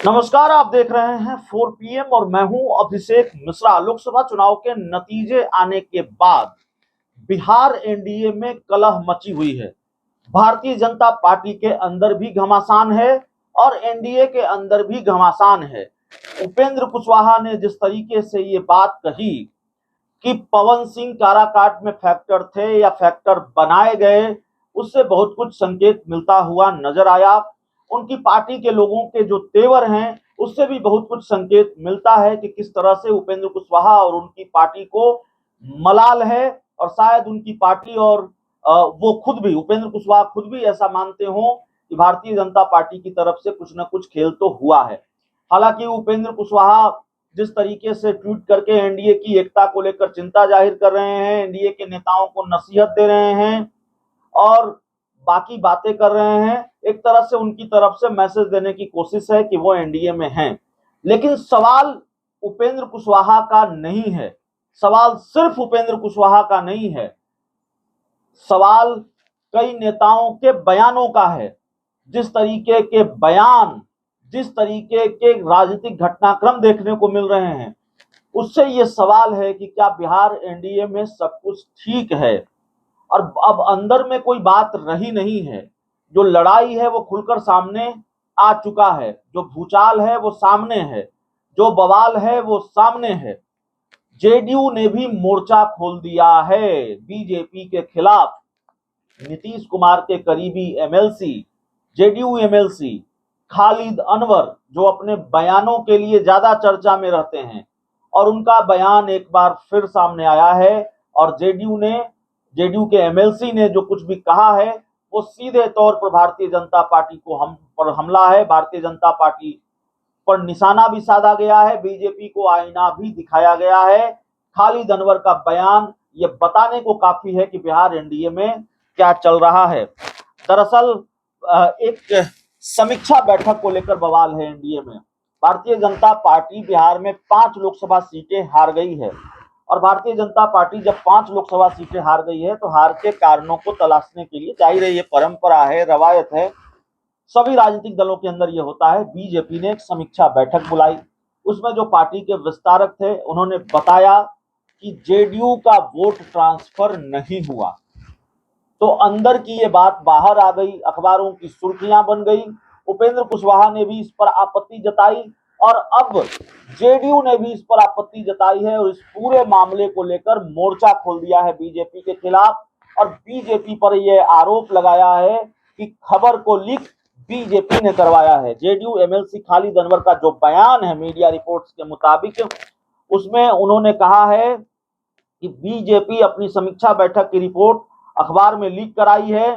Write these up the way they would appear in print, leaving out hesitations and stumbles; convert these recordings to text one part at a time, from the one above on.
नमस्कार, आप देख रहे हैं 4 PM और मैं हूं अभिषेक मिश्रा। लोकसभा चुनाव के नतीजे आने के बाद बिहार एनडीए में कलह मची हुई है। भारतीय जनता पार्टी के अंदर भी घमासान है और एनडीए के अंदर भी घमासान है। उपेंद्र कुशवाहा ने जिस तरीके से ये बात कही कि पवन सिंह काराकाट में फैक्टर थे या फैक्टर बनाए गए, उससे बहुत कुछ संकेत मिलता हुआ नजर आया। उनकी पार्टी के लोगों के जो तेवर हैं, उससे भी बहुत कुछ संकेत मिलता है कि किस तरह से उपेंद्र कुशवाहा और उनकी पार्टी को मलाल है और शायद उनकी पार्टी और वो खुद भी, उपेंद्र कुशवाहा खुद भी ऐसा मानते हो कि भारतीय जनता पार्टी की तरफ से कुछ न कुछ खेल तो हुआ है। हालांकि उपेंद्र कुशवाहा जिस तरीके से ट्वीट करके एनडीए की एकता को लेकर चिंता जाहिर कर रहे हैं, एनडीए के नेताओं को नसीहत दे रहे हैं और बाकी बातें कर रहे हैं, एक तरह से उनकी तरफ से मैसेज देने की कोशिश है कि वो एनडीए में हैं। लेकिन सवाल उपेंद्र कुशवाहा का नहीं है, सवाल सिर्फ उपेंद्र कुशवाहा का नहीं है, सवाल कई नेताओं के बयानों का है। जिस तरीके के बयान, जिस तरीके के राजनीतिक घटनाक्रम देखने को मिल रहे हैं, उससे ये सवाल है कि क्या बिहार एनडीए में सब कुछ ठीक है। और अब अंदर में कोई बात रही नहीं है। जो लड़ाई है वो खुलकर सामने आ चुका है, जो भूचाल है वो सामने है, जो बवाल है वो सामने है। जेडीयू ने भी मोर्चा खोल दिया है बीजेपी के खिलाफ। नीतीश कुमार के करीबी MLC, JDU MLC Khalid Anwar, जो अपने बयानों के लिए ज्यादा चर्चा में रहते हैं, और उनका बयान एक बार फिर सामने आया है और जेडीयू के एमएलसी ने जो कुछ भी कहा है वो सीधे तौर पर भारतीय जनता पार्टी को हम पर हमला है। भारतीय जनता पार्टी पर निशाना भी साधा गया है, बीजेपी को आईना भी दिखाया गया है। खालिद अनवर का बयान ये बताने को काफी है कि बिहार एनडीए में क्या चल रहा है। दरअसल एक समीक्षा बैठक को लेकर बवाल है एनडीए में। भारतीय जनता पार्टी बिहार में 5 लोकसभा सीटें हार गई है और भारतीय जनता पार्टी जब 5 लोकसभा सीटें हार गई है तो हार के कारणों को तलाशने के लिए, जाहिर है ये परंपरा है, रवायत है, सभी राजनीतिक दलों के अंदर ये होता है। बीजेपी ने एक समीक्षा बैठक बुलाई। उसमें जो पार्टी के विस्तारक थे उन्होंने बताया कि जेडीयू का वोट ट्रांसफर नहीं हुआ। तो अंदर की ये बात बाहर आ गई, अखबारों की सुर्खियां बन गई। उपेंद्र कुशवाहा ने भी इस पर आपत्ति जताई और अब जेडीयू ने भी इस पर आपत्ति जताई है और इस पूरे मामले को लेकर मोर्चा खोल दिया है बीजेपी के खिलाफ। और बीजेपी पर यह आरोप लगाया है कि खबर को लीक बीजेपी ने करवाया है। जेडीयू एमएलसी खालिद अनवर का जो बयान है मीडिया रिपोर्ट्स के मुताबिक, उसमें उन्होंने कहा है कि बीजेपी अपनी समीक्षा बैठक की रिपोर्ट अखबार में लीक कराई है।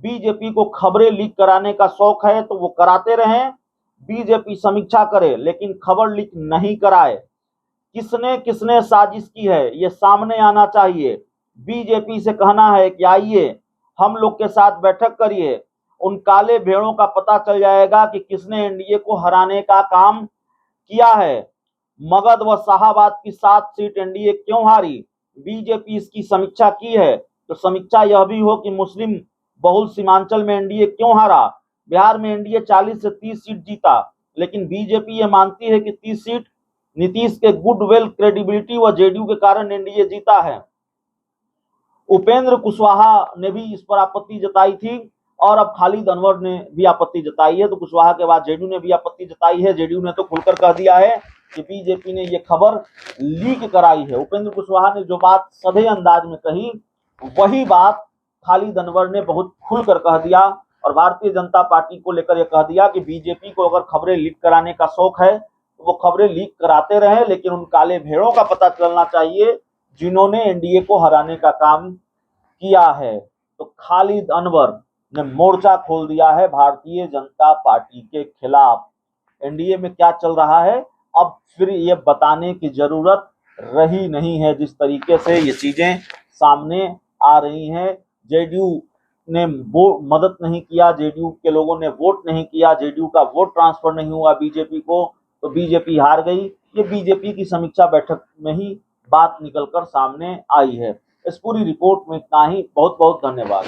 बीजेपी को खबरें लीक कराने का शौक है तो वो कराते रहें, बीजेपी समीक्षा करे लेकिन खबर लीक नहीं कराए। किसने किसने साजिश की है ये सामने आना चाहिए। बीजेपी से कहना है कि आइए हम लोग के साथ बैठक करिए, उन काले भेड़ों का पता चल जाएगा कि किसने एनडीए को हराने का काम किया है। मगध व शाहाबाद की 7 सीट एनडीए क्यों हारी, बीजेपी इसकी समीक्षा की है। तो समीक्षा यह भी हो कि मुस्लिम बहुल सीमांचल में एनडीए क्यों हारा। बिहार में एनडीए 40 से 30 सीट जीता, लेकिन बीजेपी ये मानती है कि 30 सीट नीतीश के गुडविल, क्रेडिबिलिटी व जेडीयू के कारण एनडीए जीता है। उपेंद्र कुशवाहा ने भी इस पर आपत्ति जताई थी और अब खालिद अनवर ने भी आपत्ति जताई है। तो कुशवाहा के बाद जेडीयू ने भी आपत्ति जताई है। जेडीयू ने तो खुलकर कह दिया है कि बीजेपी ने ये खबर लीक कराई है। उपेंद्र कुशवाहा ने जो बात सधे अंदाज में कही, वही बात खालिद अनवर ने बहुत खुलकर कह दिया और भारतीय जनता पार्टी को लेकर यह कह दिया कि बीजेपी को अगर खबरें लीक कराने का शौक है तो वो खबरें लीक कराते रहे, लेकिन उन काले भेड़ों का पता चलना चाहिए जिन्होंने एनडीए को हराने का काम किया है। तो खालिद अनवर ने मोर्चा खोल दिया है भारतीय जनता पार्टी के खिलाफ। एनडीए में क्या चल रहा है अब फिर ये बताने की जरूरत रही नहीं है। जिस तरीके से ये चीजें सामने आ रही हैं, जेडीयू ने वो मदद नहीं किया, जेडीयू के लोगों ने वोट नहीं किया, जेडीयू का वोट ट्रांसफर नहीं हुआ बीजेपी को, तो बीजेपी हार गई। ये बीजेपी की समीक्षा बैठक में ही बात निकलकर सामने आई है। इस पूरी रिपोर्ट में इतना ही। बहुत बहुत धन्यवाद।